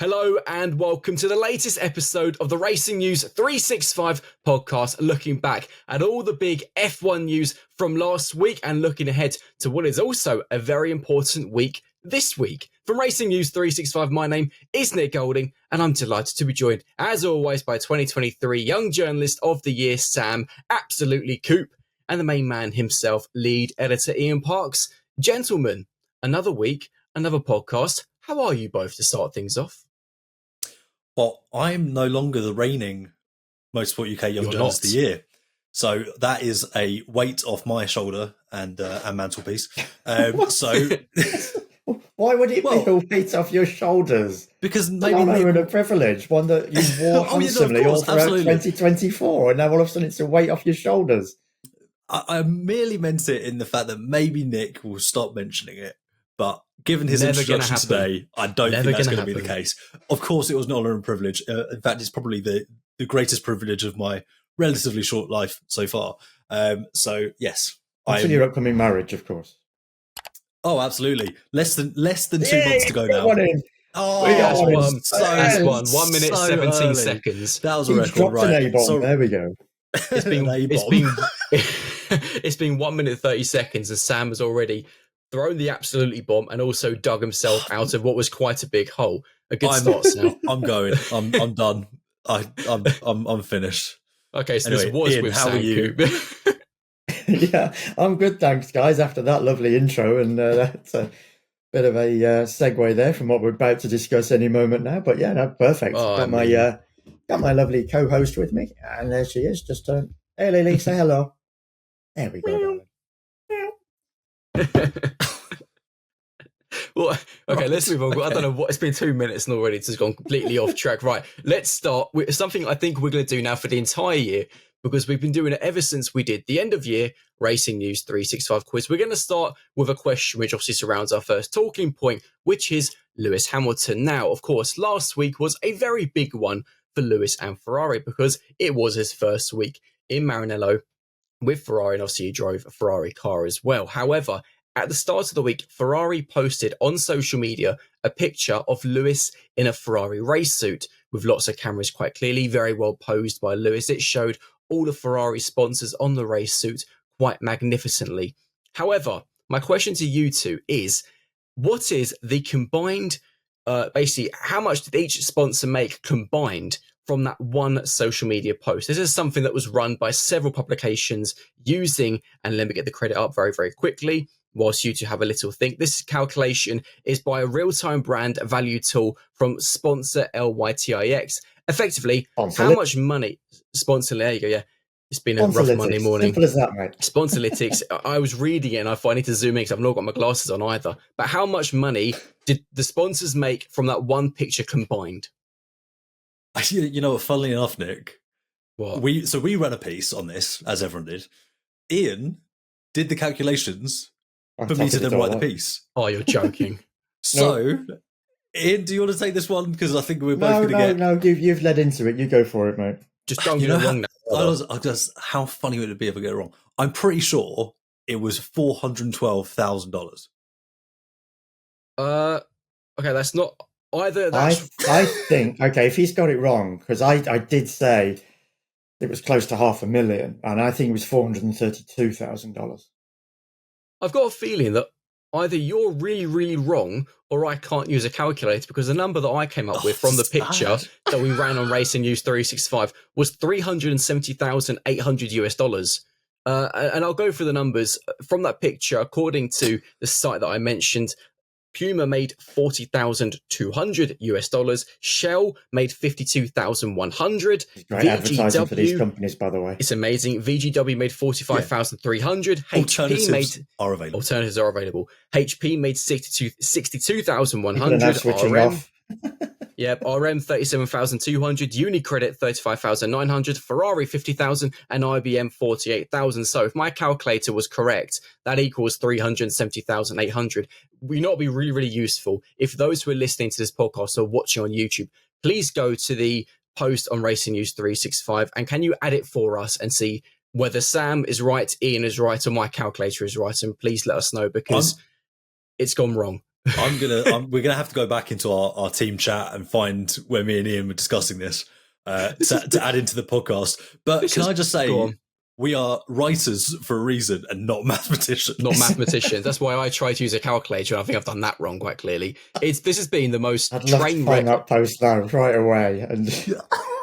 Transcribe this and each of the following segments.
Hello and welcome to the latest episode of the Racing News 365 podcast, looking back at all the big F1 news from last week and looking ahead to what is also a very important week this week. From Racing News 365, my name is Nick Golding and I'm delighted to be joined, as always, by 2023 Young Journalist of the Year, Sam, absolutely Coop, and the main man himself, lead editor Ian Parks. Gentlemen, another week, another podcast. How are you both to start things off? Well, I'm no longer the reigning Motorsport UK Young Journalist of the Year. So that is a weight off my shoulder and mantelpiece. So why would it be a weight off your shoulders? Because maybe an honor and a privilege, one that you wore handsomely all throughout 2024, and now all of a sudden it's a weight off your shoulders. I merely meant it in the fact that maybe Nick will stop mentioning it, but given his introduction today, I don't think that's going to be the case. Of course, it was an honour and privilege. In fact, it's probably the greatest privilege of my relatively short life so far. So, yes. Until your upcoming marriage, of course. Oh, absolutely. Less than 2 months to go now. Oh, that's one. 1 minute, 17 seconds. That was a record, right? So, there we go. It's been 1 minute, 30 seconds, and Sam has already thrown the absolutely bomb and also dug himself out of what was quite a big hole. A good start, Sam. I'm going. I'm done. I'm finished. Okay, so anyway, this was Ian, with how Sam are you? Yeah, I'm good, thanks, guys. After that lovely intro, and that's a bit of a segue there from what we're about to discuss any moment now. But yeah, no, perfect. Got my lovely co-host with me, and there she is. Just hey, Lily, say hello. There we go. Well, okay, let's move on. I don't know what, it's been 2 minutes and already it's gone completely off track. Right, let's start with something I think we're going to do now for the entire year, because we've been doing it ever since we did the end of year Racing News 365 quiz. We're going to start with a question which obviously surrounds our first talking point, which is Lewis Hamilton. Now, of course, last week was a very big one for Lewis and Ferrari because it was his first week in Maranello with Ferrari, and obviously he drove a Ferrari car as well. However, at the start of the week, Ferrari posted on social media a picture of Lewis in a Ferrari race suit with lots of cameras quite clearly, very well posed by Lewis. It showed all the Ferrari sponsors on the race suit quite magnificently. However, my question to you two is, what is the combined, basically, how much did each sponsor make combined from that one social media post? This is something that was run by several publications using, and let me get the credit up very, very quickly, whilst you two have a little think. This calculation is by a real-time brand value tool from Sponsor LYTIX. Effectively, how much money... Sponsor, there you go, yeah. It's been a rough Monday morning. Simple as that, mate. Sponsolytics, I was reading it and I need to zoom in because I've not got my glasses on either. But how much money did the sponsors make from that one picture combined? You know, funnily enough, Nick, what? we ran a piece on this, as everyone did. Ian did the calculations for me to then write the piece. Oh, you're joking. So, Ian, do you want to take this one? Because I think we're both going to get... No, you've led into it. You go for it, mate. Just don't get it wrong now. How funny would it be if I get it wrong? I'm pretty sure it was $412,000. Okay, that's not... Either that's... I think, okay, if he's got it wrong, because I did say it was close to $500,000, and I think it was $432,000. I've got a feeling that either you're really, really wrong, or I can't use a calculator, because the number that I came up with from the picture that we ran on Racing News 365 was $370,800. And I'll go through the numbers from that picture. According to the site that I mentioned, Puma made $40,200. Shell made $52,100. Great advertising for these companies, by the way. It's amazing. VGW made $45,300. Alternatives are available. HP made $62,100. People are now switching off. Yep, RM 37,200, Unicredit 35,900, Ferrari 50,000, and IBM 48,000. So if my calculator was correct, that equals 370,800. We know it'd be really, really useful if those who are listening to this podcast or watching on YouTube, please go to the post on Racing News 365 and can you add it for us and see whether Sam is right, Ian is right, or my calculator is right, and please let us know because it's gone wrong. We're gonna have to go back into our team chat and find where me and Ian were discussing this to add into the podcast. But can I just say, we are writers for a reason and not mathematicians. Not mathematicians. That's why I try to use a calculator, and I think I've done that wrong quite clearly. This has been the most train wreck. That post now right away. And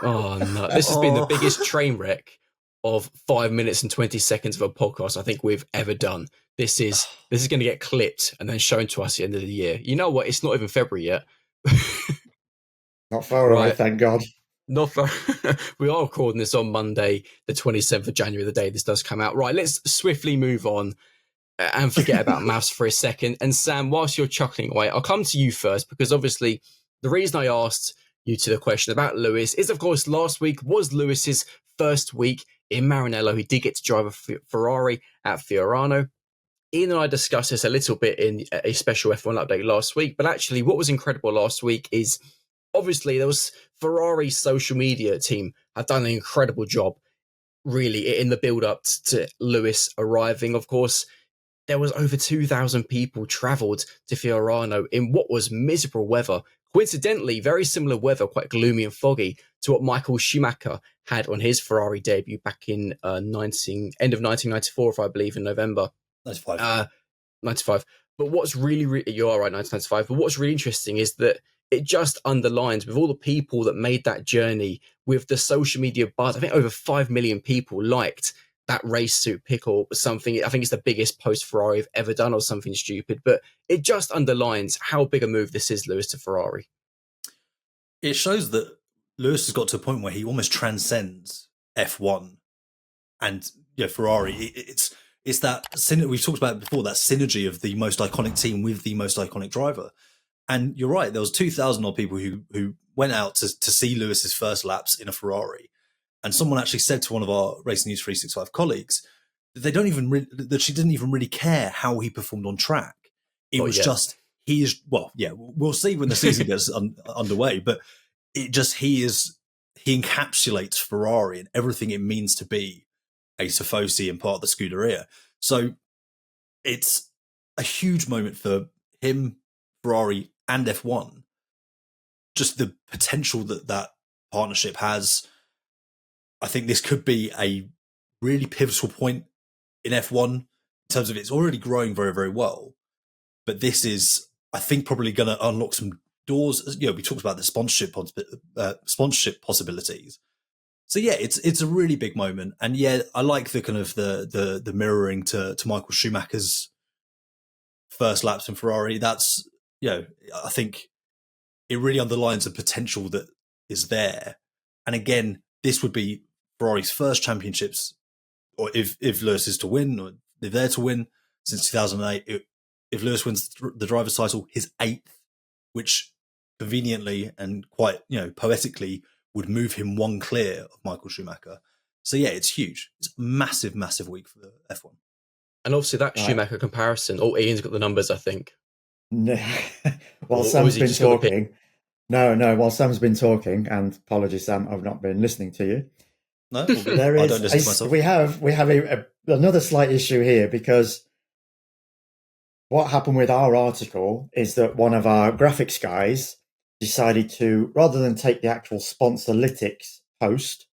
oh no, this has been the biggest train wreck of 5 minutes and 20 seconds of a podcast I think we've ever done. This is going to get clipped and then shown to us at the end of the year. You know what? It's not even February yet. Not far away, thank God. Not far. We are recording this on Monday, the 27th of January, the day this does come out. Right, let's swiftly move on and forget about maths for a second. And Sam, whilst you're chuckling away, I'll come to you first, because obviously the reason I asked you to the question about Lewis is, of course, last week was Lewis's first week in Maranello. He did get to drive a Ferrari at Fiorano. Ian and I discussed this a little bit in a special F1 update last week, but actually what was incredible last week is obviously there was Ferrari's social media team have done an incredible job really in the build up to Lewis arriving. Of course, there was over 2,000 people travelled to Fiorano in what was miserable weather. Coincidentally, very similar weather, quite gloomy and foggy to what Michael Schumacher had on his Ferrari debut back in end of 1994, if I believe, in November. 95. But what's really, you are right, 1995. But what's really interesting is that it just underlines, with all the people that made that journey, with the social media buzz, I think over 5 million people liked that race suit pick or something. I think it's the biggest post Ferrari have ever done or something stupid. But it just underlines how big a move this is, Lewis, to Ferrari. It shows that Lewis has got to a point where he almost transcends F1 and Ferrari. It's that we've talked about it before, that synergy of the most iconic team with the most iconic driver. And you're right, there was 2,000 odd people who went out to see Lewis's first laps in a Ferrari. And someone actually said to one of our Racing News 365 colleagues that that she didn't even really care how he performed on track. It was just, we'll see when the season gets underway, but he encapsulates Ferrari and everything it means to be a Tifosi and part of the Scuderia. So it's a huge moment for him, Ferrari, and F1. Just the potential that partnership has. I think this could be a really pivotal point in F1 in terms of it's already growing very, very well. But this is, I think, probably going to unlock some doors. We talked about the sponsorship possibilities. So yeah, it's a really big moment, and yeah, I like the kind of the mirroring to Michael Schumacher's first laps in Ferrari. That's I think it really underlines the potential that is there. And again, this would be Ferrari's first championships, or if Lewis is to win, or if they're to win since 2008. If Lewis wins the driver's title, his 8th, which conveniently and quite poetically would move him one clear of Michael Schumacher. So yeah, it's huge. It's a massive, massive week for the F1. And obviously that Schumacher comparison. Oh, Ian's got the numbers, I think. No. While Sam's been talking. While Sam's been talking, and apologies, Sam, I've not been listening to you. No, there is. I don't listen to myself. We have another slight issue here, because what happened with our article is that one of our graphics guys decided to, rather than take the actual Sponsorlytics post,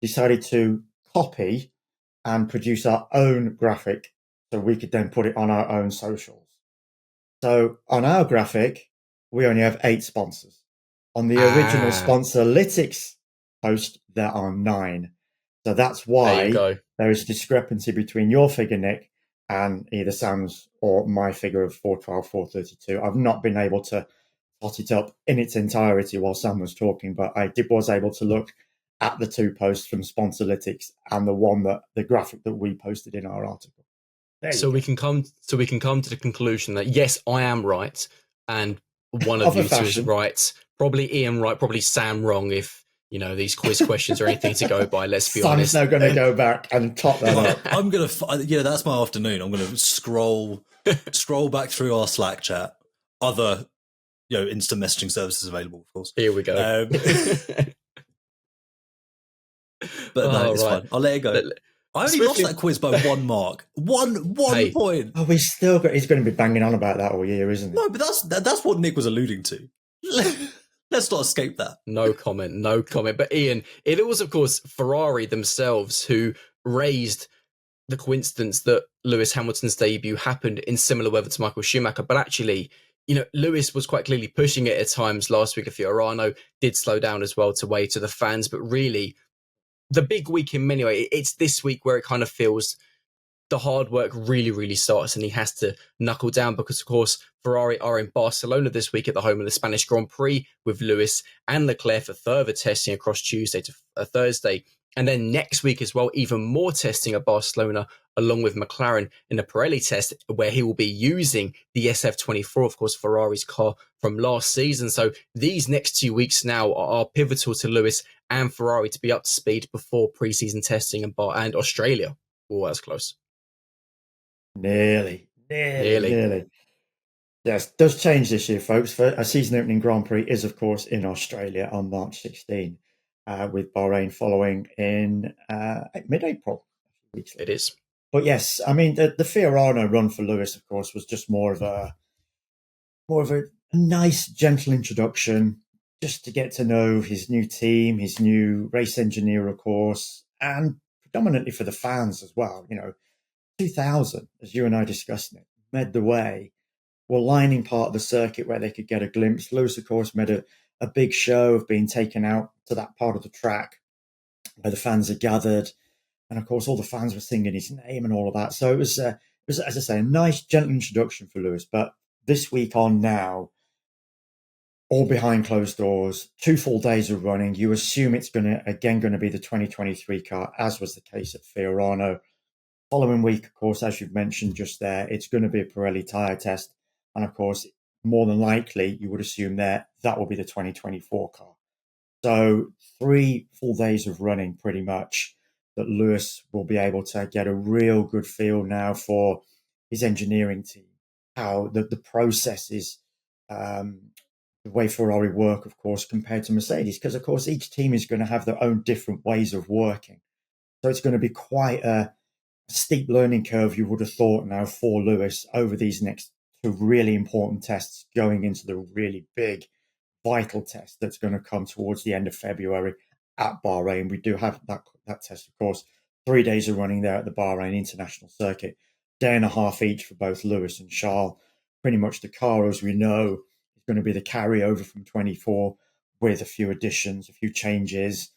decided to copy and produce our own graphic so we could then put it on our own socials. So on our graphic, we only have 8 sponsors. On the original Sponsorlytics post, there are 9. So that's why there is a discrepancy between your figure, Nick, and either Sam's or my figure of 412, 432. I've not been able to tot it up in its entirety while Sam was talking, but I was able to look at the 2 posts from Sponsorlytics and the graphic that we posted in our article. So we can come to the conclusion that yes, I am right, and one of you two is right. Probably Ian right, probably Sam wrong. If these quiz questions are anything to go by, let's be honest. Sam's now going to go back and top that up. I'm going to, that's my afternoon. I'm going to scroll back through our Slack chat. Other, instant messaging services available, of course. Here we go. But no, it's fine. I'll let it go. I only lost that quiz by 1 mark. One point. Oh, he's going to be banging on about that all year, isn't he? No, but that's what Nick was alluding to. Let's not escape that. No comment. But Ian, it was, of course, Ferrari themselves who raised the coincidence that Lewis Hamilton's debut happened in similar weather to Michael Schumacher. But actually, Lewis was quite clearly pushing it at times last week. Fiorano did slow down as well to wave to the fans. But really, the big week in many ways, it's this week where it kind of feels the hard work really, really starts, and he has to knuckle down because, of course, Ferrari are in Barcelona this week at the home of the Spanish Grand Prix with Lewis and Leclerc for further testing across Tuesday to Thursday. And then next week as well, even more testing at Barcelona, along with McLaren in a Pirelli test where he will be using the SF24, of course, Ferrari's car from last season. So these next 2 weeks now are pivotal to Lewis and Ferrari to be up to speed before pre-season testing and Australia. Oh, that's close. Nearly. Yes, does change this year, folks. For a season opening Grand Prix is, of course, in Australia on March 16, with Bahrain following in mid-April. It is. But yes, I mean, the Fiorano run for Lewis, of course, was just more of a nice, gentle introduction, just to get to know his new team, his new race engineer, of course, and predominantly for the fans as well. 2000, as you and I discussed it, led the way, were lining part of the circuit where they could get a glimpse. Lewis, of course, made a big show of being taken out to that part of the track where the fans are gathered. And, of course, all the fans were singing his name and all of that. So it was, as I say, a nice, gentle introduction for Lewis. But this week on now, all behind closed doors, 2 full days of running, you assume it's going to be the 2023 car, as was the case at Fiorano. Following week, of course, as you've mentioned just there, it's going to be a Pirelli tyre test. And, of course, more than likely, you would assume that will be the 2024 car. So 3 full days of running, pretty much, that Lewis will be able to get a real good feel now for his engineering team, how the processes, the way Ferrari work, of course, compared to Mercedes. Because, of course, each team is going to have their own different ways of working. So it's going to be quite a steep learning curve, you would have thought, now for Lewis over these next 2 really important tests going into the really big, vital test that's going to come towards the end of February at Bahrain. We do have that test, of course, 3 days of running there at the Bahrain International Circuit, day and a half each for both Lewis and Charles. Pretty much the car, as we know, is going to be the carryover from 24 with a few additions, a few changes.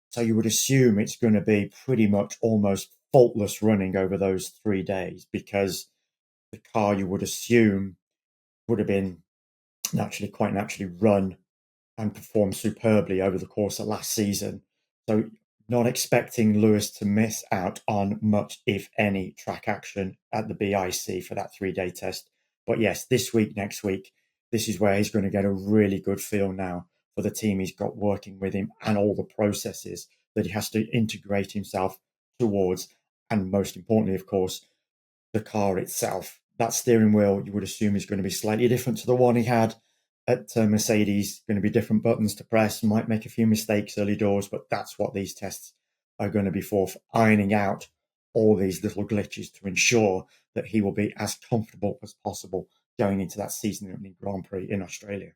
So you would assume it's going to be pretty much almost faultless running over those 3 days, because the car, you would assume, would have been quite naturally run and performed superbly over the course of last season. So not expecting Lewis to miss out on much, if any, track action at the BIC for that 3-day test. But yes, this week, next week, this is where he's going to get a really good feel now for the team he's got working with him and all the processes that he has to integrate himself towards. And most importantly, of course, the car itself. That steering wheel, you would assume, is going to be slightly different to the one he had at Mercedes. Going to be different buttons to press. Might make a few mistakes early doors, but that's what these tests are going to be for ironing out all these little glitches to ensure that he will be as comfortable as possible going into that season opening Grand Prix in Australia.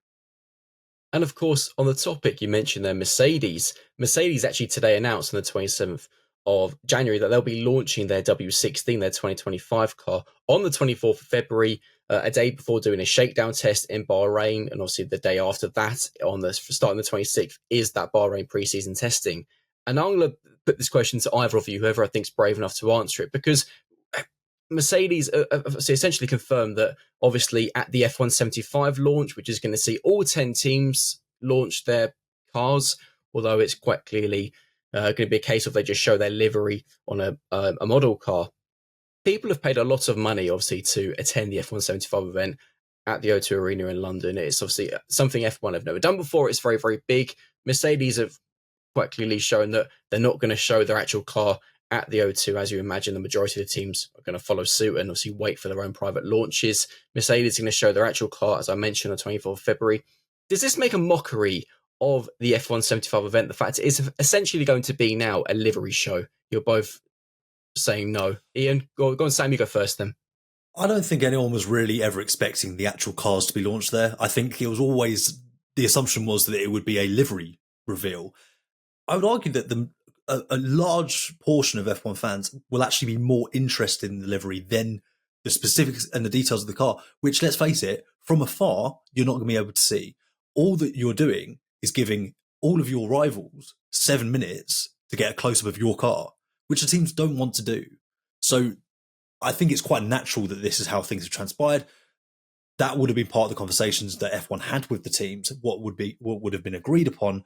And of course, on the topic you mentioned there, Mercedes actually today announced on the 27th of January that they'll be launching their W16, their 2025 car, on the 24th of February, a day before doing a shakedown test in Bahrain. And obviously the day after that, starting the 26th, is that Bahrain preseason testing. And I'm going to put this question to either of you, whoever I think is brave enough to answer it, because Mercedes essentially confirmed that obviously at the F175 launch, which is going to see all 10 teams launch their cars, although it's quite clearly going to be a case of they just show their livery on a model car. People have paid a lot of money, obviously, to attend the F175 event at the O2 Arena in London. It's obviously something F1 have never done before. It's very, very big. Mercedes have quite clearly shown that they're not going to show their actual car at the O2, as you imagine. The majority of the teams are going to follow suit and obviously wait for their own private launches. Mercedes is going to show their actual car, as I mentioned, on the 24th of February. Does this make a mockery of the F175 event? The fact it is essentially going to be now a livery show. You're both saying no. Ian, go on, Sam, you go first then. I don't think anyone was really ever expecting the actual cars to be launched there. I think it was always, the assumption was that it would be a livery reveal. I would argue that a large portion of F1 fans will actually be more interested in the livery than the specifics and the details of the car, which, let's face it, from afar, you're not going to be able to see. All that you're doing is giving all of your rivals 7 minutes to get a close-up of your car, which the teams don't want to do. So I think it's quite natural that this is how things have transpired. That would have been part of the conversations that F1 had with the teams, what would have been agreed upon,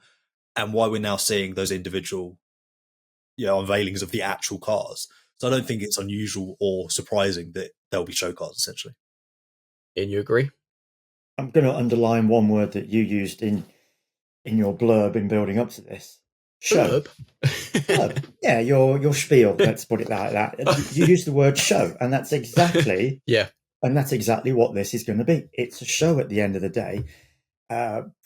and why we're now seeing those individual unveilings of the actual cars. So I don't think it's unusual or surprising that there'll be show cars, essentially. Ian, you agree? I'm going to underline one word that you used in your blurb in building up to this. Show. Blurb. Yeah, your spiel, let's put it like that. You used the word show, and that's exactly and that's exactly what this is going to be. It's a show at the end of the day.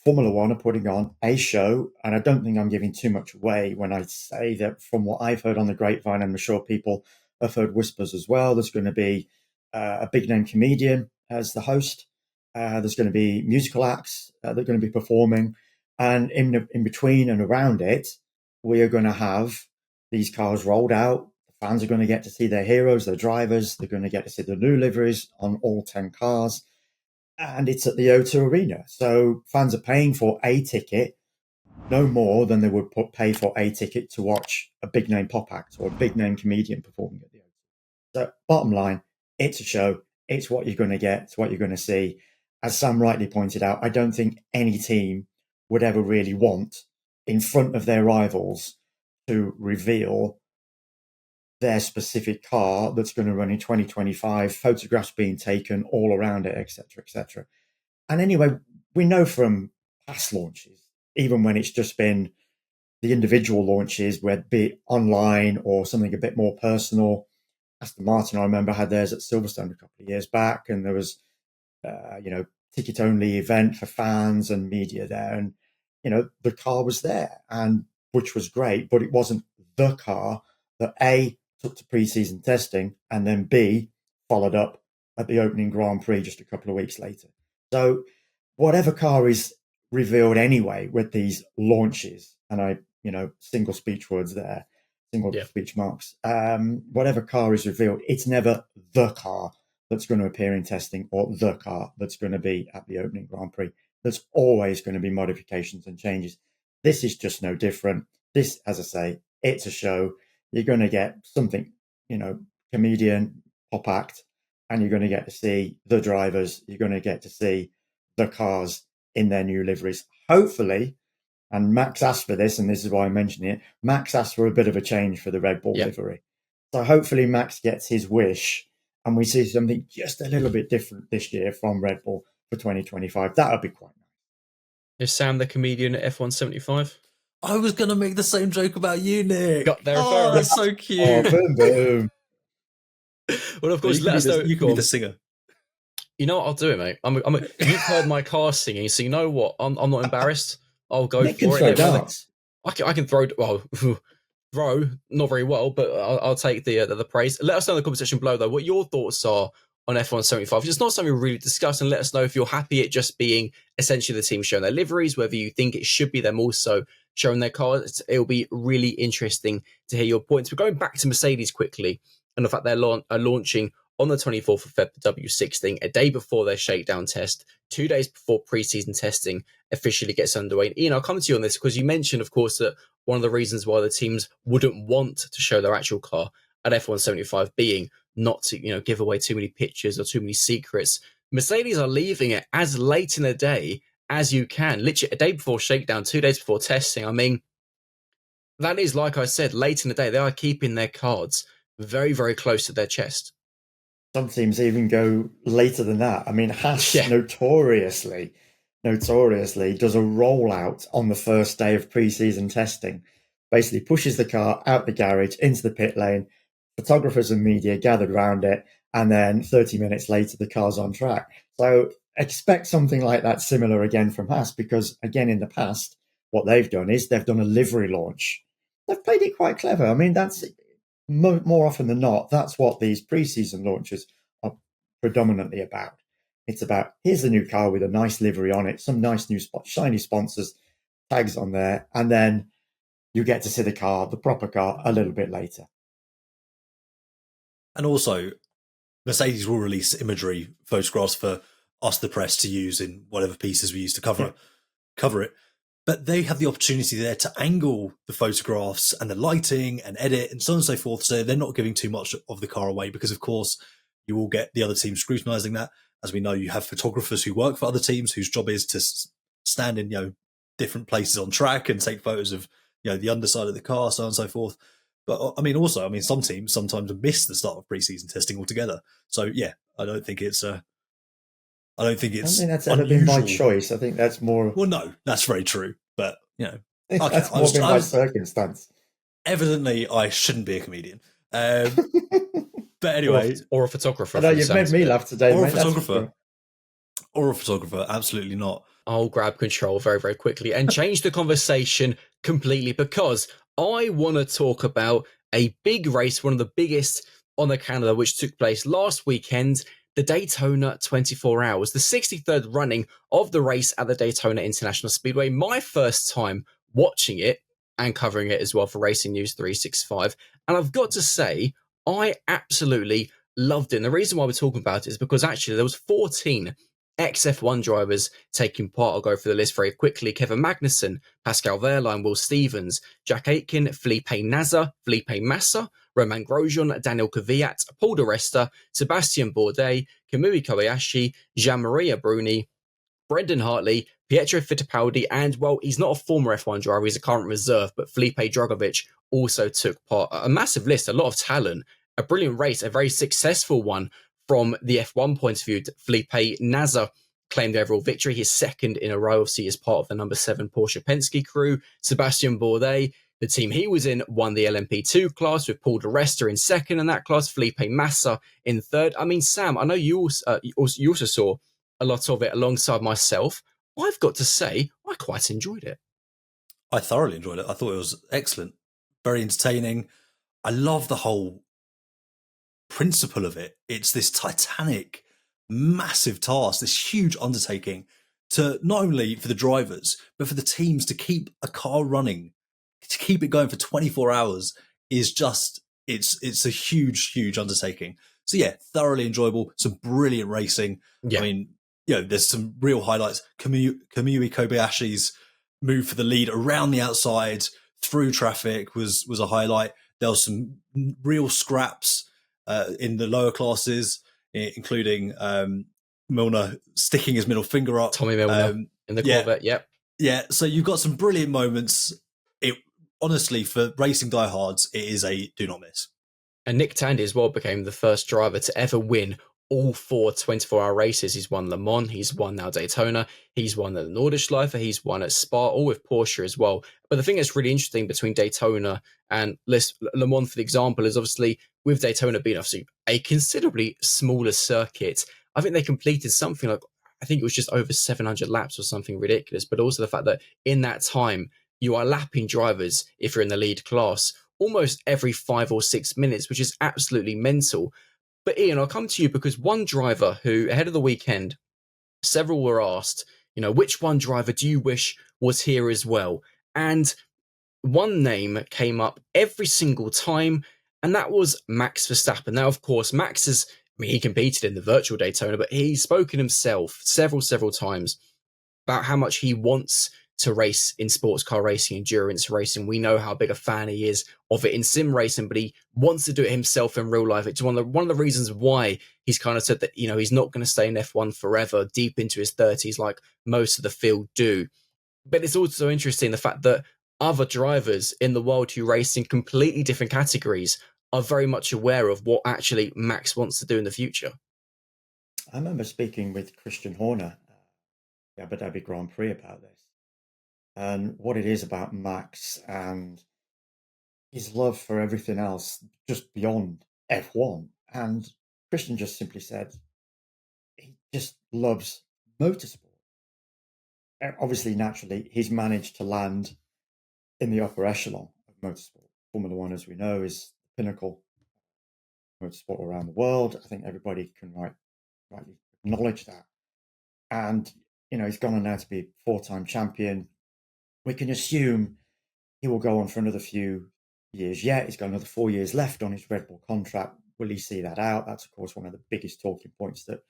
Formula One are putting on a show, and I don't think I'm giving too much away when I say that from what I've heard on the grapevine, and I'm sure people have heard whispers as well, there's going to be a big name comedian as the host. There's going to be musical acts that are going to be performing, and in between and around it, we are going to have these cars rolled out. The fans are going to get to see their heroes, their drivers. They're going to get to see the new liveries on all 10 cars. And it's at the O2 Arena. So fans are paying for a ticket, no more than they would pay for a ticket to watch a big name pop act or a big name comedian performing at the O2. So bottom line, it's a show. It's what you're going to get. It's what you're going to see. As Sam rightly pointed out, I don't think any team would ever really want in front of their rivals to reveal their specific car that's going to run in 2025, photographs being taken all around it, etc., etc. And anyway, we know from past launches, even when it's just been the individual launches, whether it be online or something a bit more personal. Aston Martin, I remember, had theirs at Silverstone a couple of years back, and there was, ticket-only event for fans and media there, and the car was there, and which was great, but it wasn't the car that A, took to pre-season testing, and then B, followed up at the opening Grand Prix just a couple of weeks later. So whatever car is revealed anyway with these launches, and single speech words there, speech marks, whatever car is revealed, it's never the car that's going to appear in testing or the car that's going to be at the opening Grand Prix. There's always going to be modifications and changes. This is just no different. This, as I say, it's a show. You're going to get something, comedian, pop act, and you're going to get to see the drivers. You're going to get to see the cars in their new liveries. Hopefully, and Max asked for this, and this is why I'm mentioning it, Max asked for a bit of a change for the Red Bull livery. So hopefully Max gets his wish, and we see something just a little bit different this year from Red Bull for 2025. That would be quite nice. Is Sam the comedian at F1 75? I was going to make the same joke about you, Nick. Got there. Oh, that's so cute. Oh, boom, boom. Well, of course, let us know. You can be the singer. You know what? I'll do it, mate. You've heard my car singing, so you know what? I'm not embarrassed. I'll go Nick for can it. Throw darts. I can throw. Well, throw not very well, but I'll take the praise. Let us know in the comment section below, though, what your thoughts are on F1 75. It's not something we really discussed, and let us know if you're happy it just being essentially the team showing their liveries, whether you think it should be them also showing their cars. It'll be really interesting to hear your points. We're going back to Mercedes quickly, and the fact they're launching on the 24th of Feb, the W16, a day before their shakedown test, 2 days before pre-season testing officially gets underway. And Ian, I'll come to you on this because you mentioned, of course, that one of the reasons why the teams wouldn't want to show their actual car at F1 75 being not to, give away too many pictures or too many secrets. Mercedes are leaving it as late in the day as you can, literally a day before shakedown, 2 days before testing. I mean, that is, like I said, late in the day. They are keeping their cards very, very close to their chest. Some teams even go later than that. I mean, Haas notoriously does a rollout on the first day of pre-season testing, basically pushes the car out the garage into the pit lane, photographers and media gathered around it, and then 30 minutes later, the car's on track. So expect something like that similar again from Haas, because again, in the past, what they've done is they've done a livery launch. They've played it quite clever. I mean, more often than not, that's what these pre-season launches are predominantly about. It's about, here's a new car with a nice livery on it, some nice new shiny sponsors, tags on there, and then you get to see the car, the proper car, a little bit later. And also, Mercedes will release imagery photographs for us, the press, to use in whatever pieces we use to cover it. But they have the opportunity there to angle the photographs and the lighting and edit and so on and so forth. So they're not giving too much of the car away because, of course, you will get the other team scrutinizing that. As we know, you have photographers who work for other teams whose job is to stand in, different places on track and take photos of, the underside of the car, so on and so forth. But some teams sometimes miss the start of preseason testing altogether. So yeah, I don't think that's that's ever been my choice. I think that's more. Well, no, that's very true. But that's more been my circumstance. Evidently, I shouldn't be a comedian. But anyway, or a photographer. I know you've made me laugh today, or mate. Or a photographer. Absolutely not. I'll grab control very, very quickly and change the conversation completely, because I want to talk about a big race, one of the biggest on the calendar, which took place last weekend, the Daytona 24 Hours, the 63rd running of the race at the Daytona International Speedway. My first time watching it and covering it as well for Racing News 365. And I've got to say, I absolutely loved it. And the reason why we're talking about it is because actually there was 14 ex-F1 drivers taking part. I'll go through the list very quickly. Kevin Magnussen, Pascal Wehrlein, Will Stevens, Jack Aitken, Felipe Massa, Romain Grosjean, Daniel Kvyat, Paul di Resta, Sebastian Bourdais, Kamui Kobayashi, Jean-Marie Bruni, Brendan Hartley, Pietro Fittipaldi, and, well, he's not a former F1 driver, he's a current reserve, but Felipe Drugovich also took part. A massive list, a lot of talent, a brilliant race, a very successful one from the F1 point of view. Felipe Nasr claimed the overall victory, his second in a row, obviously as part of the number 7 Porsche Penske crew. Sebastian Bourdais, the team he was in, won the LMP2 class with Paul di Resta in second in that class, Felipe Massa in third. I mean, Sam, I know you also saw a lot of it alongside myself. I've got to say, I quite enjoyed it. I thoroughly enjoyed it. I thought it was excellent, very entertaining. I love the whole principle of it. It's this titanic, massive task, this huge undertaking to not only for the drivers, but for the teams to keep a car running, to keep it going for 24 hours is just, it's a huge, huge undertaking. So yeah, thoroughly enjoyable, some brilliant racing. Yeah. I mean, there's some real highlights. Kamui Kobayashi's move for the lead around the outside through traffic was a highlight. There was some real scraps in the lower classes, including Milner sticking his middle finger up. Tommy Milner in the Corvette, yep. Yeah, so you've got some brilliant moments. It honestly, for racing diehards, it is a do not miss. And Nick Tandy as well became the first driver to ever win all 4 24-hour races. He's won Le Mans, he's won now Daytona, he's won at the Nordschleife, he's won at Spa, all with Porsche as well. But the thing that's really interesting between Daytona and Le Mans, for example, is obviously with Daytona being obviously a considerably smaller circuit, I think they completed something like, I think it was just over 700 laps or something ridiculous. But also the fact that in that time, you are lapping drivers, if you're in the lead class, almost every 5 or 6 minutes, which is absolutely mental. But Ian, I'll come to you because one driver who, ahead of the weekend, several were asked, which one driver do you wish was here as well? And one name came up every single time, and that was Max Verstappen. Now, of course, he competed in the virtual Daytona, but he's spoken himself several times about how much he wants to race in sports car racing, endurance racing. We know how big a fan he is of it in sim racing, but he wants to do it himself in real life. It's one of the reasons why he's kind of said that, he's not going to stay in F1 forever, deep into his 30s, like most of the field do. But it's also interesting the fact that other drivers in the world who race in completely different categories are very much aware of what actually Max wants to do in the future. I remember speaking with Christian Horner, the Abu Dhabi Grand Prix, about this. And what it is about Max and his love for everything else just beyond F1. And Christian just simply said he just loves motorsport. Obviously, naturally, he's managed to land in the upper echelon of motorsport. Formula One, as we know, is the pinnacle motorsport around the world. I think everybody can rightly acknowledge that. And, he's gone on now to be 4-time champion. We can assume he will go on for another few years yet. He's got another 4 years left on his Red Bull contract. Will he see that out? That's, of course, one of the biggest talking points that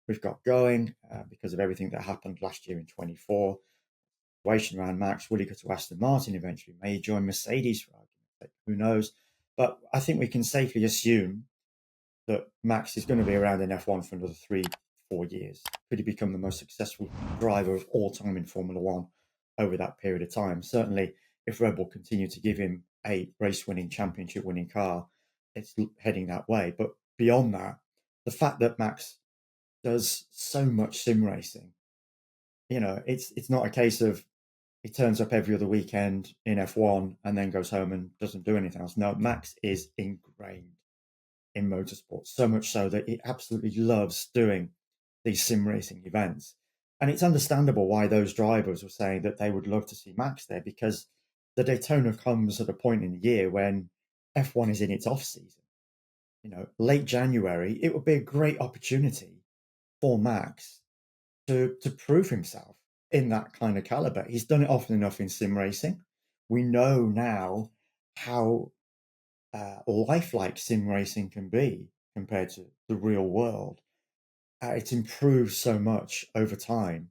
we've got going because of everything that happened last year in 24. Situation around Max. Will he go to Aston Martin eventually? May he join Mercedes for argument's sake? Who knows? But I think we can safely assume that Max is going to be around in F1 for another 3-4 years. Could he become the most successful driver of all time in Formula One over that period of time? Certainly, if Red Bull continue to give him a race-winning, championship-winning car, it's heading that way. But beyond that, the fact that Max does so much sim racing, it's not a case of he turns up every other weekend in F1 and then goes home and doesn't do anything else. No, Max is ingrained in motorsport, so much so that he absolutely loves doing these sim racing events. And it's understandable why those drivers were saying that they would love to see Max there, because the Daytona comes at a point in the year when F1 is in its off season. Late January, it would be a great opportunity for Max to prove himself in that kind of caliber. He's done it often enough in sim racing. We know now how lifelike sim racing can be compared to the real world. It's improved so much over time.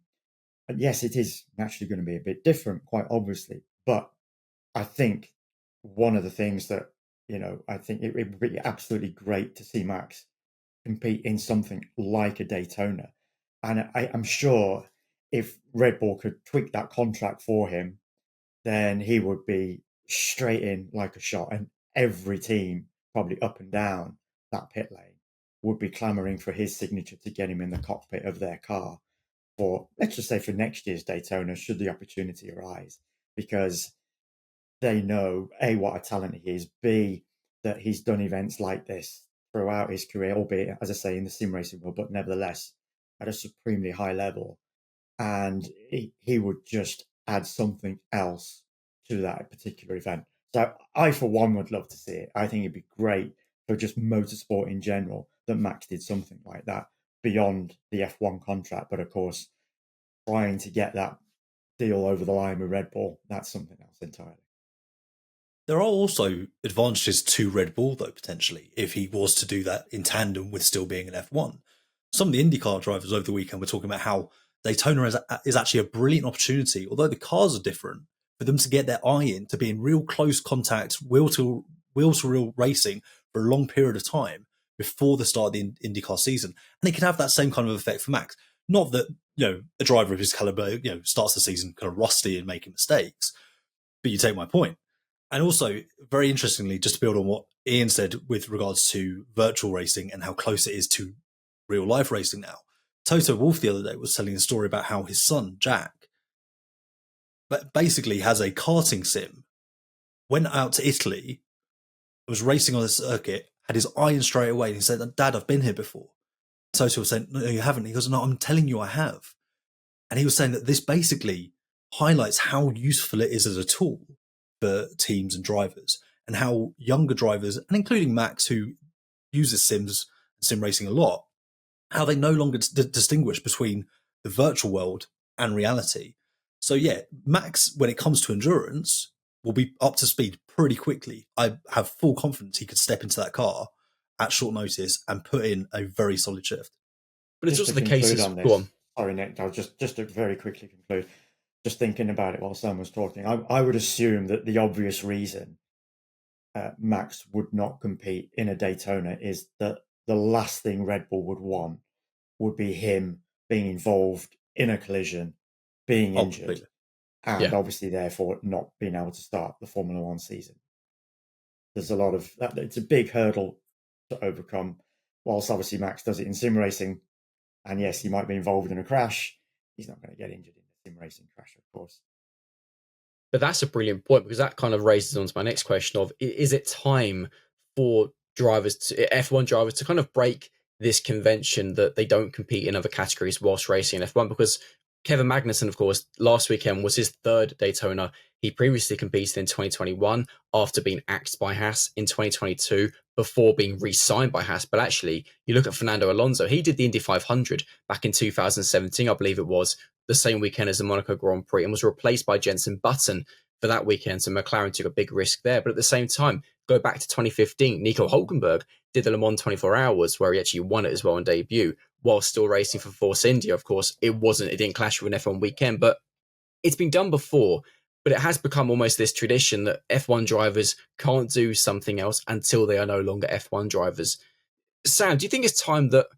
And yes, it is naturally going to be a bit different, quite obviously. But I think one of the things that, I think it would be absolutely great to see Max compete in something like a Daytona. And I'm sure if Red Bull could tweak that contract for him, then he would be straight in like a shot. And every team, probably up and down that pit lane, would be clamoring for his signature to get him in the cockpit of their car for, let's just say, for next year's Daytona, should the opportunity arise, because they know, A, what a talent he is, B, that he's done events like this throughout his career, albeit, as I say, in the sim racing world, but nevertheless at a supremely high level. And he would just add something else to that particular event. So I, for one, would love to see it. I think it'd be great for just motorsport in general that Max did something like that beyond the F1 contract. But of course, trying to get that deal over the line with Red Bull, that's something else entirely. There are also advantages to Red Bull, though, potentially, if he was to do that in tandem with still being an F1. Some of the IndyCar drivers over the weekend were talking about how Daytona is actually a brilliant opportunity, although the cars are different, for them to get their eye in, to be in real close contact, wheel-to-wheel racing for a long period of time before the start of the IndyCar season. And it can have that same kind of effect for Max. Not that, a driver of his caliber, starts the season kind of rusty and making mistakes, but you take my point. And also, very interestingly, just to build on what Ian said with regards to virtual racing and how close it is to real life racing now, Toto Wolff the other day was telling a story about how his son, Jack, basically has a karting sim, went out to Italy, was racing on a circuit, had his eye in straight away, and he said, "Dad, I've been here before." Toto was saying, "No, you haven't." He goes, "No, I'm telling you I have." And he was saying that this basically highlights how useful it is as a tool for teams and drivers, and how younger drivers, and including Max, who uses sim racing a lot, how they no longer distinguish between the virtual world and reality. So yeah, Max, when it comes to endurance, will be up to speed pretty quickly. I have full confidence he could step into that car at short notice and put in a very solid shift. But it's also the case. Go on. Sorry, Nick. I'll just to very quickly conclude. Just thinking about it while Sam was talking, I would assume that the obvious reason Max would not compete in a Daytona is that the last thing Red Bull would want would be him being involved in a collision, being injured, and obviously therefore not being able to start the Formula One season. There's a lot of that. It's a big hurdle to overcome. Whilst obviously Max does it in sim racing, and yes, he might be involved in a crash, he's not going to get injured in a sim racing crash, of course. But that's a brilliant point, because that kind of raises on to my next question of, is it time for F1 drivers to kind of break this convention that they don't compete in other categories whilst racing in F1? Because Kevin Magnussen, of course, last weekend was his third Daytona. He previously competed in 2021 after being axed by Haas in 2022 before being re-signed by Haas. But actually, you look at Fernando Alonso, he did the Indy 500 back in 2017, I believe it was, the same weekend as the Monaco Grand Prix, and was replaced by Jenson Button for that weekend. So McLaren took a big risk there. But at the same time, go back to 2015, Nico Hulkenberg did the Le Mans 24 Hours, where he actually won it as well on debut, while still racing for Force India. Of course, it didn't clash with an F1 weekend, but it's been done before. But it has become almost this tradition that F1 drivers can't do something else until they are no longer F1 drivers. Sam, do you think it's time that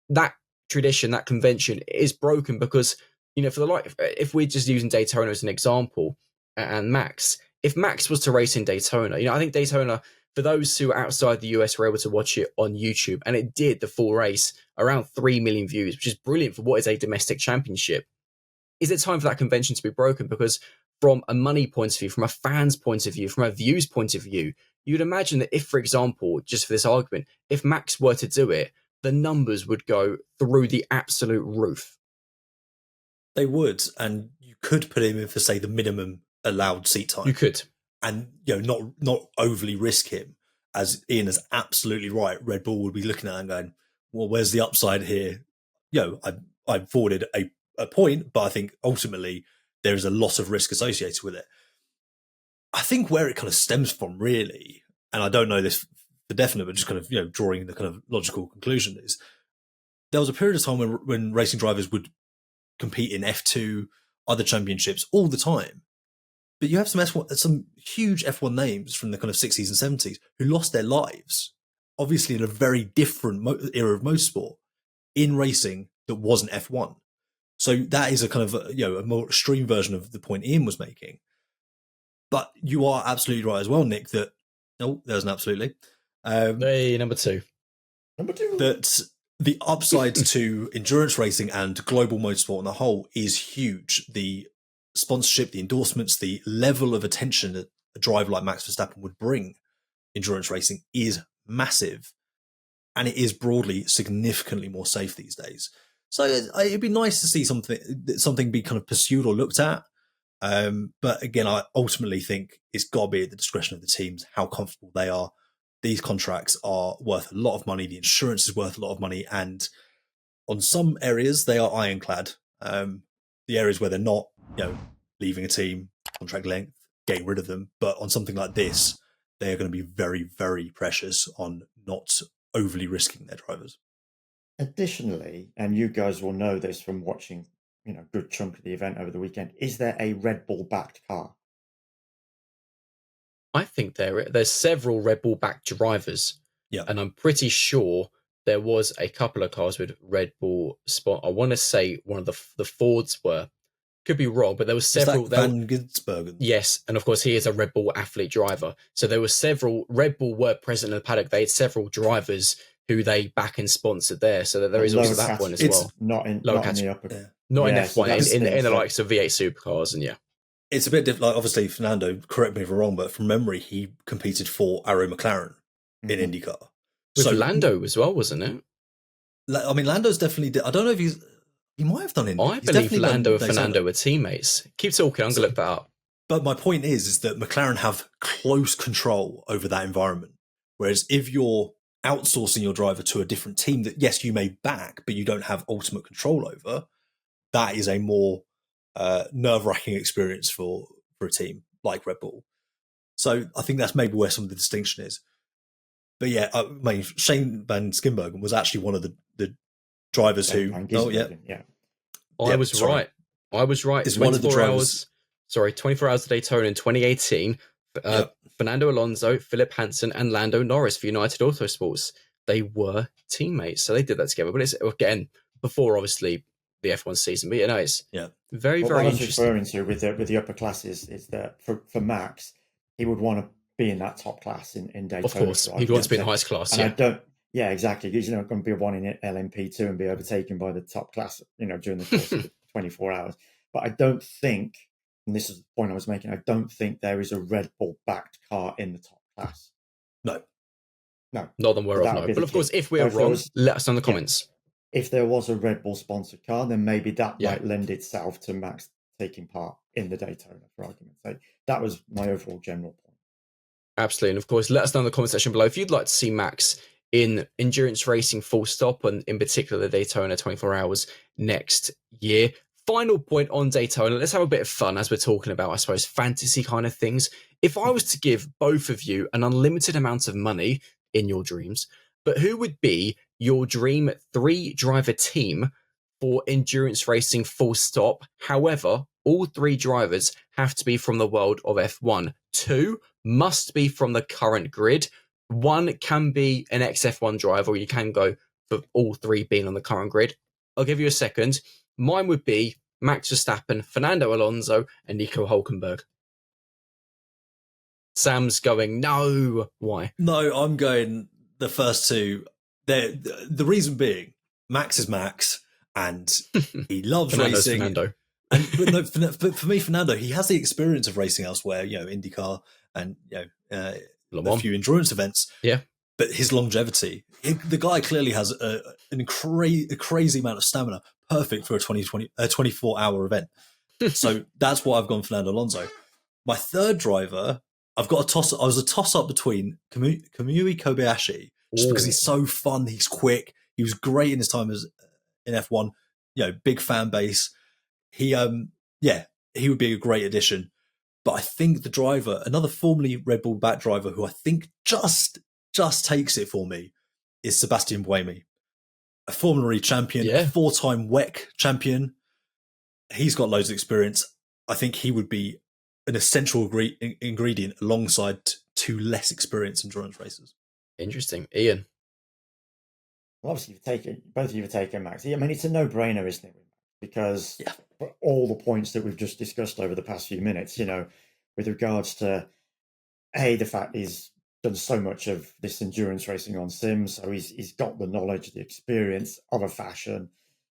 that tradition, that convention is broken? Because, if we're just using Daytona as an example, and Max, if Max was to race in Daytona, I think Daytona, for those who are outside the US, were able to watch it on YouTube, and it did the full race, around 3 million views, which is brilliant for what is a domestic championship. Is it time for that convention to be broken? Because from a money point of view, from a fan's point of view, from a views point of view, you'd imagine that if, for example, just for this argument, if Max were to do it, the numbers would go through the absolute roof. They would, and you could put him in for, say, the minimum allowed seat time. You could. And, not overly risk him. As Ian is absolutely right, Red Bull would be looking at him and going, well, where's the upside here? I forwarded a point, but I think ultimately there is a lot of risk associated with it. I think where it kind of stems from, really, and I don't know this for definite, but just kind of, drawing the kind of logical conclusion, is there was a period of time when racing drivers would compete in F2, other championships all the time. But you have some huge F1 names from the kind of 60s and 70s who lost their lives, obviously in a very different era of motorsport, in racing that wasn't F1. So that is a kind of a more extreme version of the point Ian was making. But you are absolutely right as well, Nick, that there's an absolutely. Hey, number two. That the upside to endurance racing and global motorsport on the whole is huge. The sponsorship, the endorsements, the level of attention that a driver like Max Verstappen would bring endurance racing is massive. And it is broadly significantly more safe these days. So it'd be nice to see something be kind of pursued or looked at. But again, I ultimately think it's got to be at the discretion of the teams how comfortable they are. These contracts are worth a lot of money. The insurance is worth a lot of money. And on some areas, they are ironclad. The areas where they're not, leaving a team, contract length, getting rid of them. But on something like this, they are going to be very, very precious on not overly risking their drivers. Additionally, and you guys will know this from watching, a good chunk of the event over the weekend, is there a Red Bull backed car? I think there's several Red Bull backed drivers. Yeah. And I'm pretty sure there was a couple of cars with Red Bull spot. I want to say one of the Fords were. Could be wrong, but there was several. Van Gisbergen? Yes, and of course he is a Red Bull athlete driver. So there were several. Red Bull were present in the paddock. They had several drivers who they back and sponsored there. So that there is also that one as well. Not in the upper. Not in F1, in the likes of V8 supercars, and yeah. It's a bit different. Like, obviously, Fernando, correct me if I'm wrong, but from memory, he competed for Arrow McLaren in IndyCar. With Lando as well, wasn't it? I mean, Lando's definitely. I don't know if he might have done Indy. I believe Lando and Fernando were teammates. Keep talking. I'm going to look that up. But my point is that McLaren have close control over that environment. Whereas if you're outsourcing your driver to a different team that, yes, you may back, but you don't have ultimate control over, that is a more nerve-wracking experience for a team like Red Bull. So I think that's maybe where some of the distinction is. But yeah, I mean, Shane Van Gisbergen was actually one of the drivers who... I was right. It's one of the drivers... 24 Hours of Daytona in 2018. Fernando Alonso, Philip Hansen, and Lando Norris for United Autosports. They were teammates, so they did that together. But it's, again, before, obviously, the F1 season. But it's very, very interesting. What I was referring to with the upper classes is that for Max, he would want to be in that top class in Daytona. Of course, he'd want to be in the highest class. And exactly. He's not going to be one in LMP2 and be overtaken by the top class, during the course of the 24 hours. But I don't think, and this is the point I was making, I don't think there is a Red Bull backed car in the top class. No. Not that we're of, no. But of course, if we are wrong, let us know in the comments. if there was a Red Bull sponsored car, then maybe that might lend itself to Max taking part in the Daytona, for argument's sake. That was my overall general point. Absolutely. And of course, let us know in the comment section below if you'd like to see Max in endurance racing full stop, and in particular the Daytona 24 hours next year. Final point on Daytona, let's have a bit of fun as we're talking about, I suppose, fantasy kind of things. If I was to give both of you an unlimited amount of money in your dreams, but who would be your dream 3-driver team for endurance racing full stop? However, all 3 drivers have to be from the world of F1. 2 must be from the current grid. 1 can be an ex-F1 driver, or you can go for all 3 being on the current grid. I'll give you a second. Mine would be Max Verstappen, Fernando Alonso, and Nico Hülkenberg. Sam's going, no. Why? No, I'm going the first 2. The reason being, Max is Max, and he loves racing. Fernando. But for me, Fernando, he has the experience of racing elsewhere, IndyCar and a few endurance events. Yeah. But his longevity, the guy clearly has a crazy amount of stamina, perfect for a 24-hour event. So that's why I've gone Fernando Alonso. My 3rd driver, I've got a toss. I was a toss-up between Kamui Kobayashi, just because he's so fun, he's quick, he was great in his time as in F1. Big fan base. He would be a great addition. But I think the driver, another formerly Red Bull back driver, who I think just takes it for me, is Sebastian Buemi, a formulary champion, a 4-time WEC champion. He's got loads of experience. I think he would be an essential ingredient alongside 2 less experienced endurance racers. Interesting. Ian? Well, obviously, both of you have taken Max. I mean, it's a no-brainer, isn't it? Because for all the points that we've just discussed over the past few minutes, with regards to, the fact he's done so much of this endurance racing on sim, so he's got the knowledge, the experience of a fashion,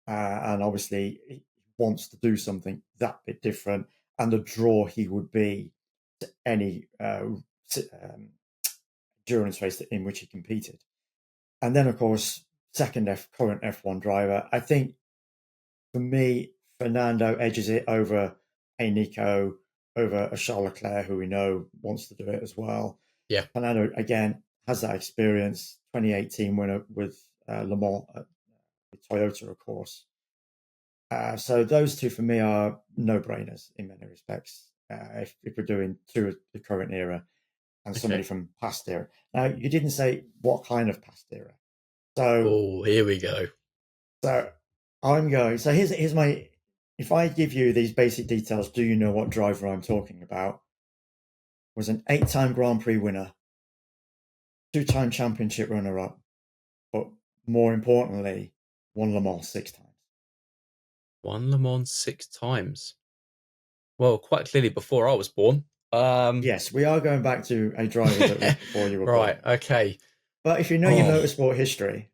and obviously he wants to do something that bit different, and the draw he would be to any endurance race in which he competed. And then, of course, current F1 driver, I think, for me, Fernando edges it over a Nico, over a Charles Leclerc, who we know wants to do it as well. Yeah. Fernando, again, has that experience, 2018 winner with Le Mans, with Toyota, of course. So those 2 for me are no-brainers in many respects, if we're doing 2 of the current era and somebody from past era. Now, you didn't say what kind of past era. So, here we go. So I'm going. So here's my. If I give you these basic details, do you know what driver I'm talking about? Was an 8-time Grand Prix winner, 2-time championship runner-up, but more importantly, won Le Mans 6 times. Won Le Mans 6 times. Well, quite clearly before I was born. Yes, we are going back to a driver that was before you were born. Right. Okay. But if you know your motorsport history,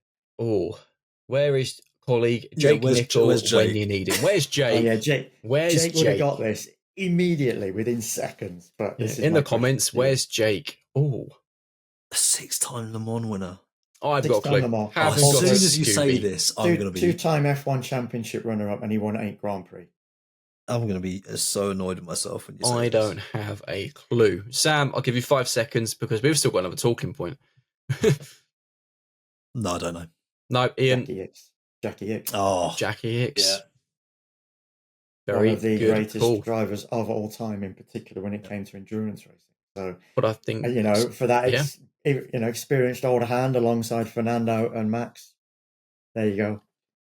where is colleague Jake Nickel when you need him? Where's Jake? Jake. Where's Jake would have got this immediately within seconds. But in the comments, where's Jake? A 6-time Le Mans winner. I've got a clue. As soon as you say this, I'm going to be 2-time F1 championship runner-up, and he won 8 Grand Prix. I'm going to be so annoyed at myself when you say I don't have a clue. Sam, I'll give you 5 seconds because we've still got another talking point. No, I don't know. No, Ian. Jackie Hicks. Oh, Jackie Hicks. Yeah. One of the greatest drivers of all time, in particular when it came to endurance racing. So, but I think for that, experienced older hand alongside Fernando and Max. There you go.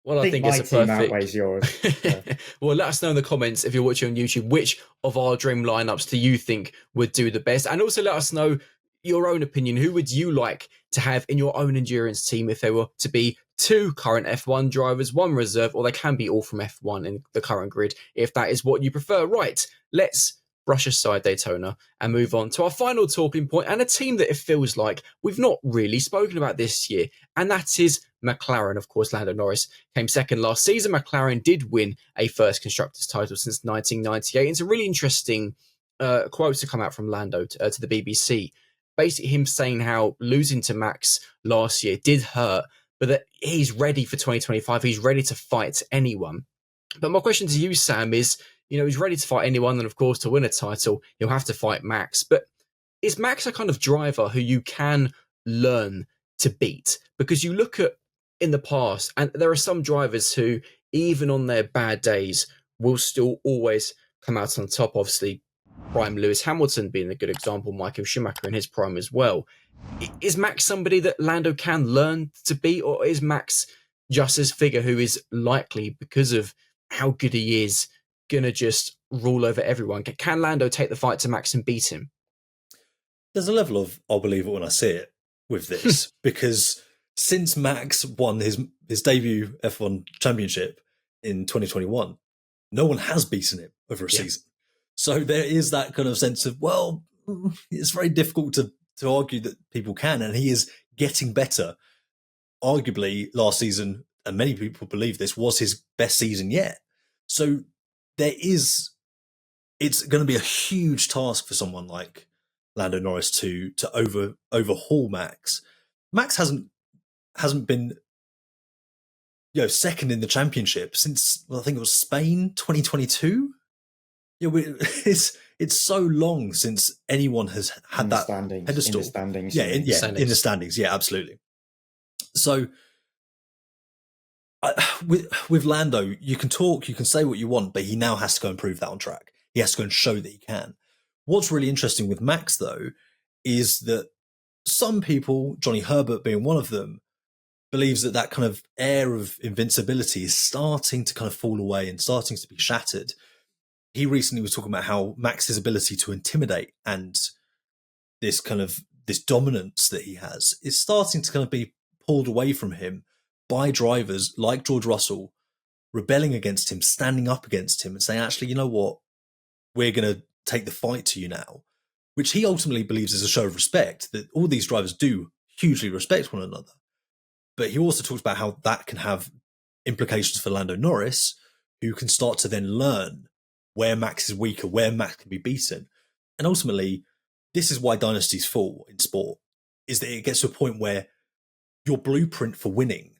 Well, I think my it's a team perfect. Outweighs yours. So. Well, let us know in the comments if you're watching on YouTube which of our dream lineups do you think would do the best, and also let us know your own opinion. Who would you like to have in your own endurance team if there were to be 2 current F1 drivers, 1 reserve, or they can be all from F1 in the current grid if that is what you prefer. Right, let's brush aside Daytona and move on to our final talking point and a team that it feels like we've not really spoken about this year, and that is McLaren. Of course, Lando Norris came second last season. McLaren did win a first constructors title since 1998. It's a really interesting quote to come out from Lando to the BBC. Basically him saying how losing to Max last year did hurt, but that he's ready for 2025. He's ready to fight anyone. But my question to you, Sam, is, he's ready to fight anyone. And of course, to win a title, he'll have to fight Max. But is Max a kind of driver who you can learn to beat? Because you look at in the past, and there are some drivers who, even on their bad days, will still always come out on top. Obviously, prime Lewis Hamilton being a good example, Michael Schumacher in his prime as well. Is Max somebody that Lando can learn to beat, or is Max just this figure who is likely, because of how good he is, going to just rule over everyone? Can Lando take the fight to Max and beat him? There's a level of I'll believe it when I see it with this, because since Max won his debut F1 championship in 2021, no one has beaten him over a season. So there is that kind of sense of, well, it's very difficult to argue that people can, and he is getting better. Arguably, last season, and many people believe this, was his best season yet. So it's going to be a huge task for someone like Lando Norris to overhaul Max. Max hasn't been second in the championship since, I think it was Spain 2022. It's so long since anyone has had that pedestal. In the standings. In the standings. Yeah, absolutely. So with Lando, you can talk, you can say what you want, but he now has to go and prove that on track. He has to go and show that he can. What's really interesting with Max, though, is that some people, Johnny Herbert being one of them, believes that kind of air of invincibility is starting to kind of fall away and starting to be shattered. He recently was talking about how Max's ability to intimidate and this dominance that he has is starting to kind of be pulled away from him by drivers like George Russell rebelling against him, standing up against him and saying, actually, you know what? We're going to take the fight to you now, which he ultimately believes is a show of respect, that all these drivers do hugely respect one another. But he also talks about how that can have implications for Lando Norris, who can start to then learn where Max is weaker, where Max can be beaten. And ultimately, this is why dynasties fall in sport, is that it gets to a point where your blueprint for winning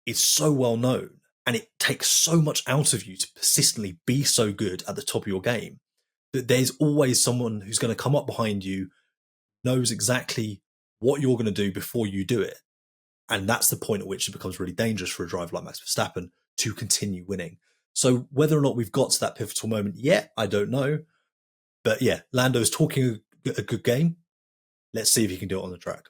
is so well known and it takes so much out of you to persistently be so good at the top of your game that there's always someone who's going to come up behind you, knows exactly what you're going to do before you do it. And that's the point at which it becomes really dangerous for a driver like Max Verstappen to continue winning. So whether or not we've got to that pivotal moment yet, I don't know. But yeah, Lando's talking a good game. Let's see if he can do it on the track.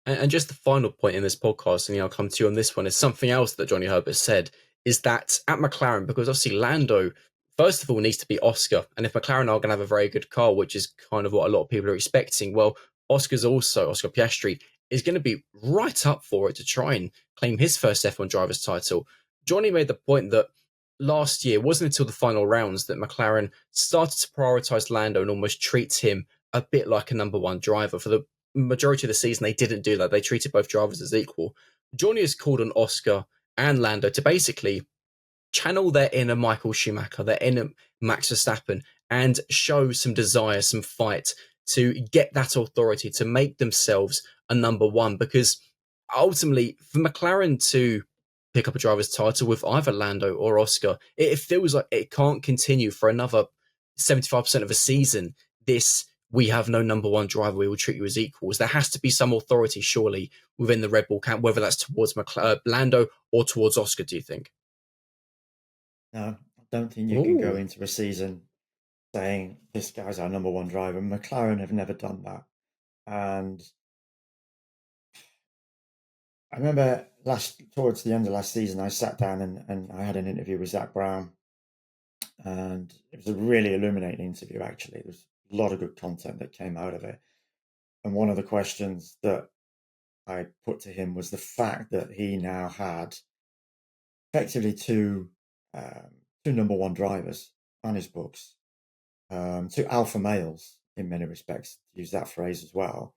And just the final point in this podcast, and I'll come to you on this one, is something else that Johnny Herbert said, is that at McLaren, because obviously Lando, first of all, needs to be Oscar. And if McLaren are going to have a very good car, which is kind of what a lot of people are expecting, well, Oscar Piastri, is going to be right up for it to try and claim his first F1 driver's title. Johnny made the point that last year, it wasn't until the final rounds that McLaren started to prioritise Lando and almost treat him a bit like a number one driver. For the majority of the season, they didn't do that. They treated both drivers as equal. Johnny has called on Oscar and Lando to basically channel their inner Michael Schumacher, their inner Max Verstappen, and show some desire, some fight to get that authority, to make themselves a number one. Because ultimately, for McLaren to pick up a driver's title with either Lando or Oscar, it feels like it can't continue for another 75% of a season. We have no number one driver, we will treat you as equals. There has to be some authority, surely, within the Red Bull camp, whether that's towards Lando or towards Oscar, do you think? No, I don't think you can go into a season saying this guy's our number one driver. McLaren have never done that. And I remember towards the end of last season, I sat down and I had an interview with Zach Brown. And it was a really illuminating interview, actually. There was a lot of good content that came out of it. And one of the questions that I put to him was the fact that he now had effectively two number one drivers on his books, two alpha males in many respects, to use that phrase as well.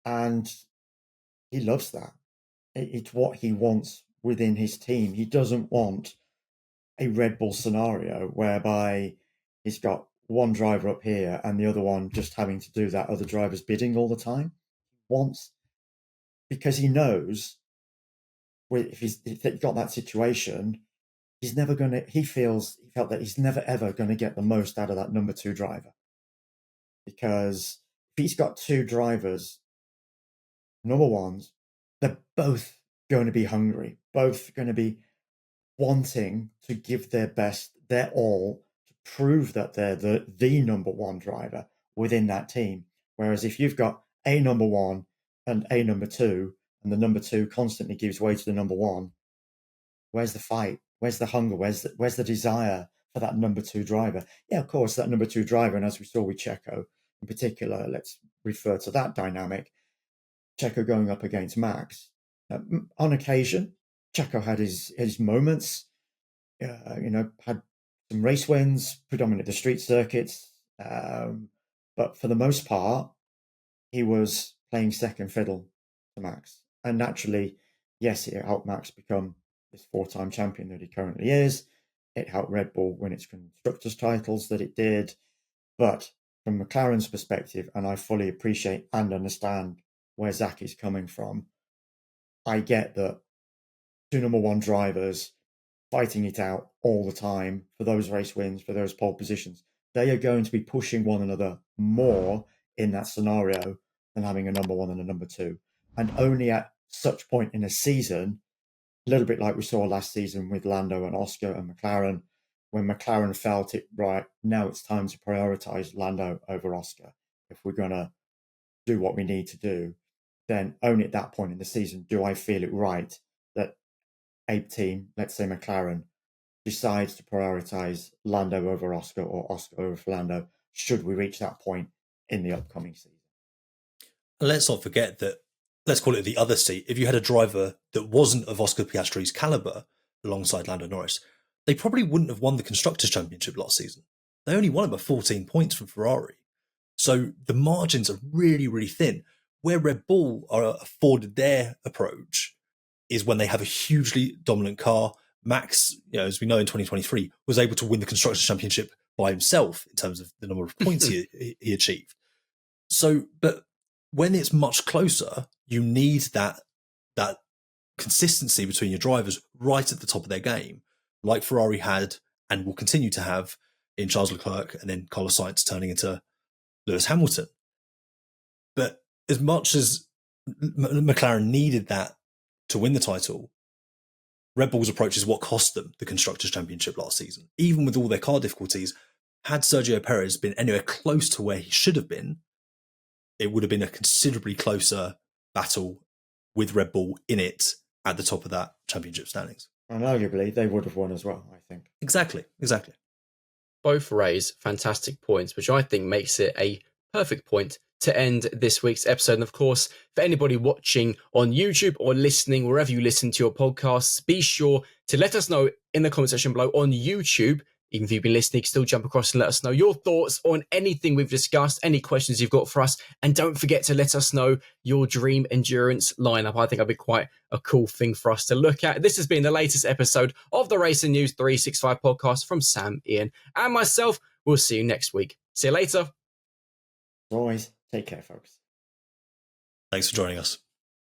And he loves that. It's what he wants within his team. He doesn't want a Red Bull scenario whereby he's got one driver up here and the other one just having to do that other driver's bidding all the time. Because he knows if he's got that situation, he felt that he's never ever going to get the most out of that number 2 driver. Because if he's got 2 drivers, number ones, they're both going to be hungry, both going to be wanting to give their best, their all, to prove that they're the number 1 driver within that team. Whereas if you've got a number 1 and a number 2, and the number 2 constantly gives way to the number 1, where's the fight? Where's the hunger? Where's the desire for that number 2 driver? Yeah, of course, that number 2 driver, and as we saw with Checo in particular, let's refer to that dynamic. Checo going up against Max. On occasion, Checo had his moments, had some race wins, predominantly the street circuits. But for the most part, he was playing second fiddle to Max. And naturally, yes, it helped Max become this 4-time champion that he currently is. It helped Red Bull win its constructors' titles that it did. But from McLaren's perspective, and I fully appreciate and understand where Zach is coming from, I get that 2 number 1 drivers fighting it out all the time for those race wins, for those pole positions, they are going to be pushing one another more in that scenario than having a number 1 and a number 2. And only at such point in a season, a little bit like we saw last season with Lando and Oscar and McLaren, when McLaren felt it, right, now it's time to prioritize Lando over Oscar. If we're going to do what we need to do, then only at that point in the season do I feel it right that a team, let's say McLaren, decides to prioritize Lando over Oscar or Oscar over Lando, should we reach that point in the upcoming season. And let's not forget that, let's call it the other seat, if you had a driver that wasn't of Oscar Piastri's caliber alongside Lando Norris, they probably wouldn't have won the Constructors' Championship last season. They only won it by 14 points from Ferrari. So the margins are really, really thin. Where Red Bull are afforded their approach is when they have a hugely dominant car. Max, as we know in 2023, was able to win the Constructors' Championship by himself in terms of the number of points he achieved. So, but when it's much closer, you need that consistency between your drivers right at the top of their game, like Ferrari had and will continue to have in Charles Leclerc and then Carlos Sainz turning into Lewis Hamilton. But as much as McLaren needed that to win the title, Red Bull's approach is what cost them the Constructors' Championship last season. Even with all their car difficulties, had Sergio Perez been anywhere close to where he should have been, it would have been a considerably closer battle with Red Bull in it at the top of that championship standings. And arguably, they would have won as well, I think. Exactly. Both raise fantastic points, which I think makes it a perfect point to end this week's episode. And of course, for anybody watching on YouTube or listening, wherever you listen to your podcasts, be sure to let us know in the comment section below on YouTube. Even if you've been listening, you can still jump across and let us know your thoughts on anything we've discussed, any questions you've got for us. And don't forget to let us know your dream endurance lineup. I think that'd be quite a cool thing for us to look at. This has been the latest episode of the Racing News 365 podcast from Sam, Ian, and myself. We'll see you next week. See you later. As always, take care, folks. Thanks for joining us.